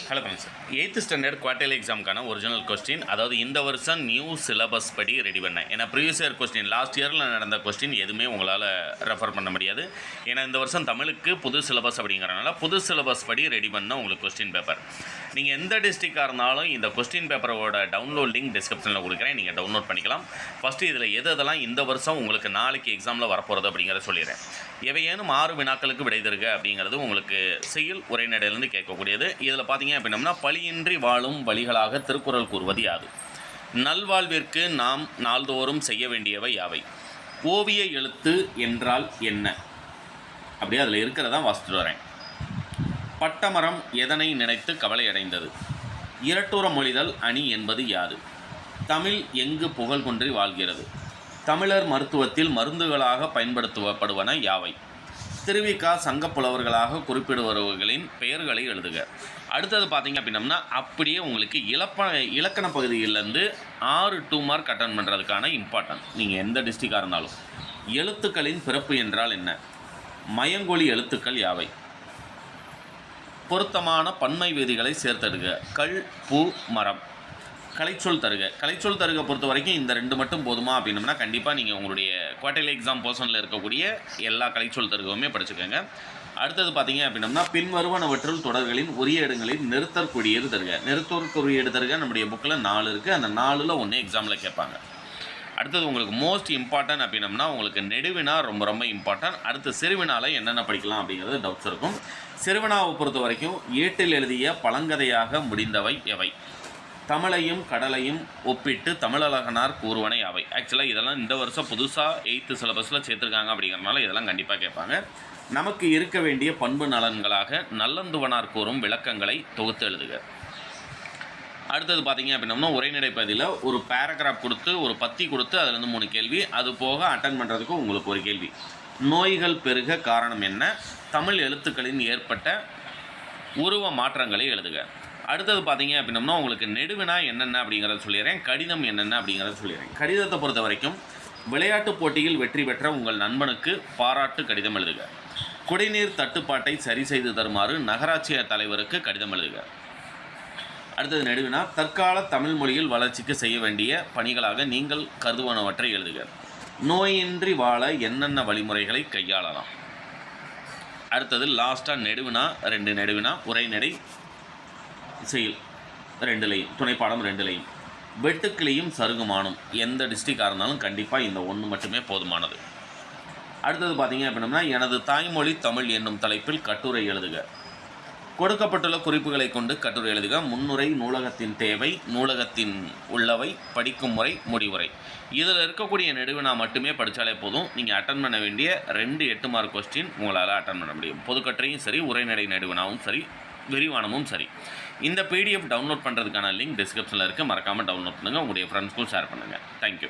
Hello friends, 8th standard quarterly எக்ஸாமுக்கான original question, அதாவது இந்த வருஷம் நியூ சிலபஸ் படி ரெடி பண்ணேன். ஏன்னா ப்ரீவியஸ் இயர் கொஸ்டின், லாஸ்ட் இயரில் நடந்த கொஸ்டின் எதுவுமே உங்களால் ரெஃபர் பண்ண முடியாது. ஏன்னா இந்த வருஷம் தமிழுக்கு புது சிலபஸ் அப்படிங்கிறனால புது சிலபஸ் படி ரெடி பண்ண உங்களுக்கு கொஸ்டின் பேப்பர். நீங்கள் எந்த டிஸ்ட்ரிக்டாக இருந்தாலும் இந்த கொஸ்டின் பேப்பரோட டவுன்லோட் லிங்க் டிஸ்கிரிப்ஷனில் கொடுக்குறேன், நீங்கள் டவுன்லோட் பண்ணிக்கலாம். ஃபஸ்ட்டு இதில் எதெல்லாம் இந்த வருஷம் உங்களுக்கு நாளைக்கு எக்ஸாமில் வரப்போகிறது அப்படிங்கிறத சொல்லிடுறேன். எவையேனும் 6 வினாக்களுக்கு விடை தருக அப்படிங்கிறது உங்களுக்கு செய்யுள் உரைநடையிலிருந்து கேட்கக்கூடியது. இதில் பார்த்தீங்க அப்படின்னம்னா, பழியின்றி வாழும் வழிகளாக திருக்குறள் கூறுவது யாது? நல்வாழ்விற்கு நாம் நாள்தோறும் செய்ய வேண்டியவை யாவை? ஓவிய எழுத்து என்றால் என்ன? அப்படியே அதில் இருக்கிறதா வாசித்துட்டு வரேன். பட்டமரம் எதனை நினைத்து கவலை அடைந்தது? இரட்டுற மொழிதல் அணி என்பது யாது? தமிழ் எங்கு புகழ் கொன்றி வாழ்கிறது? தமிழர் மருத்துவத்தில் மருந்துகளாக பயன்படுத்தப்படுவன யாவை? திருவிக்கா சங்கப்புலவர்களாக குறிப்பிடுபவர்களின் பெயர்களை எழுதுக. அடுத்தது பார்த்தீங்க அப்படின்னம்னா, அப்படியே உங்களுக்கு இலக்கண பகுதியிலேருந்து 6 2 மார்க் அட்டன் பண்ணுறதுக்கான இம்பார்ட்டன்ட். நீங்கள் எந்த டிஸ்ட்ரிக்டாக இருந்தாலும். எழுத்துக்களின் பிறப்பு என்றால் என்ன? மயங்கொலி எழுத்துக்கள் யாவை? பொருத்தமான பன்மை விதிகளை சேர்த்தெடுக. கல், பூ, மரம். கலைச்சொல் தருக. கலைச்சொல் தருக பொறுத்த வரைக்கும் இந்த 2 மட்டும் போதுமா அப்படின்னம்னா, கண்டிப்பாக நீங்கள் உங்களுடைய குவார்டர்லி எக்ஸாம் போர்ஷனில் இருக்கக்கூடிய எல்லா கலைச்சொல் தருகவுமே படிச்சுக்கோங்க. அடுத்தது பார்த்தீங்க அப்படின்னம்னா, பின்வருவனவற்றுள் தொடர்களின் உரிய இடங்களில் நிறுத்தற்குரியது தருக. நிறுத்தற்குரியது தருக நம்முடைய புக்கில் 4 இருக்குது. அந்த 4ல் 1 எக்ஸாமில் கேட்பாங்க. அடுத்தது உங்களுக்கு மோஸ்ட் இம்பார்ட்டன்ட் அப்படின்னம்னா, உங்களுக்கு நெடுவினா ரொம்ப ரொம்ப இம்பார்ட்டன்ட். அடுத்து சிறுவினாவில் என்னென்ன படிக்கலாம் அப்படிங்கிறது டவுட்ஸ் இருக்கும். சிறுவினாவை பொறுத்த வரைக்கும் ஏட்டில் எழுதிய பழங்கதையாக முடிந்தவை எவை? தமிழையும் கடலையும் ஒப்பிட்டு தமிழழகனார் கூறுவனை யாவை? ஆக்சுவலாக இதெல்லாம் இந்த வருஷம் புதுசாக 8th சிலபஸில் சேர்த்துருக்காங்க அப்படிங்கிறனால இதெல்லாம் கண்டிப்பாக கேட்பாங்க. நமக்கு இருக்க வேண்டிய பண்பு நலன்களாக நல்லந்துவனார் கூறும் விளக்கங்களை தொகுத்து எழுதுக. அடுத்தது பார்த்தீங்க அப்படின்னம்னா, உரைநடை பகுதியில் ஒரு பேராகிராஃப் கொடுத்து ஒரு பத்தி கொடுத்து அதுலேருந்து 3 கேள்வி, அது போக அட்டன் பண்ணுறதுக்கு உங்களுக்கு ஒரு கேள்வி. நோய்கள் பெருக காரணம் என்ன? தமிழ் எழுத்துக்களின் ஏற்பட்ட உருவ மாற்றங்களை எழுதுக. அடுத்தது பார்த்தீங்க அப்படின்னம்னா, உங்களுக்கு நெடுவினா என்னென்ன அப்படிங்கிறத சொல்லிடுறேன், கடிதம் என்னென்ன அப்படிங்கிறத சொல்லிடுறேன். கடிதத்தை பொறுத்த வரைக்கும், விளையாட்டுப் போட்டியில் வெற்றி பெற்ற உங்கள் நண்பனுக்கு பாராட்டு கடிதம் எழுதுக. குடிநீர் தட்டுப்பாட்டை சரி செய்து தருமாறு நகராட்சி தலைவருக்கு கடிதம் எழுதுக. அடுத்தது நெடுவினா, தற்கால தமிழ் மொழியில் வளர்ச்சிக்கு செய்ய வேண்டிய பணிகளாக நீங்கள் கருதுவனவற்றை எழுதுக. நோயின்றி வாழ என்னென்ன வழிமுறைகளை கையாளலாம்? அடுத்தது லாஸ்ட்டாக நெடுவினா 2 நெடுவினா, உரைநடை, செயல் 2லையும், துணைப்பாடம் 2லையும். வெட்டுக்கிளியும் சருகுமானும் எந்த டிஸ்ட்ரிக்டாக இருந்தாலும் கண்டிப்பாக இந்த 1 மட்டுமே போதுமானது. அடுத்தது பார்த்தீங்க அப்படின்னம்னா, எனது தாய்மொழி தமிழ் என்னும் தலைப்பில் கட்டுரை எழுதுக. கொடுக்கப்பட்டுள்ள குறிப்புகளை கொண்டு கட்டுரை எழுதுக. முன்னுரை, நூலகத்தின் தேவை, நூலகத்தின் உள்ளவை, படிக்கும் முறை, முடிவுரை. இதில் இருக்கக்கூடிய நெடுவினா மட்டுமே படித்தாலே போதும். நீங்கள் அட்டன் பண்ண வேண்டிய 2 8 மார்க் கொஸ்டின் உங்களால் அட்டன் பண்ண முடியும். பொதுக்கட்டுரையும் சரி, உரைநடை நெடுவினாவும் சரி, விரிவானமும் சரி. இந்த PDF டவுன்லோட் பண்ணுறதுக்கான லிங்க் டிஸ்கிரிப்ஷனில் இருக்குது. மறக்காமல் டவுன்லோட் பண்ணுங்கள். உங்களுடைய ஃப்ரெண்ட்ஸ்க்கும் ஷேர் பண்ணுங்கள். தேங்க்யூ.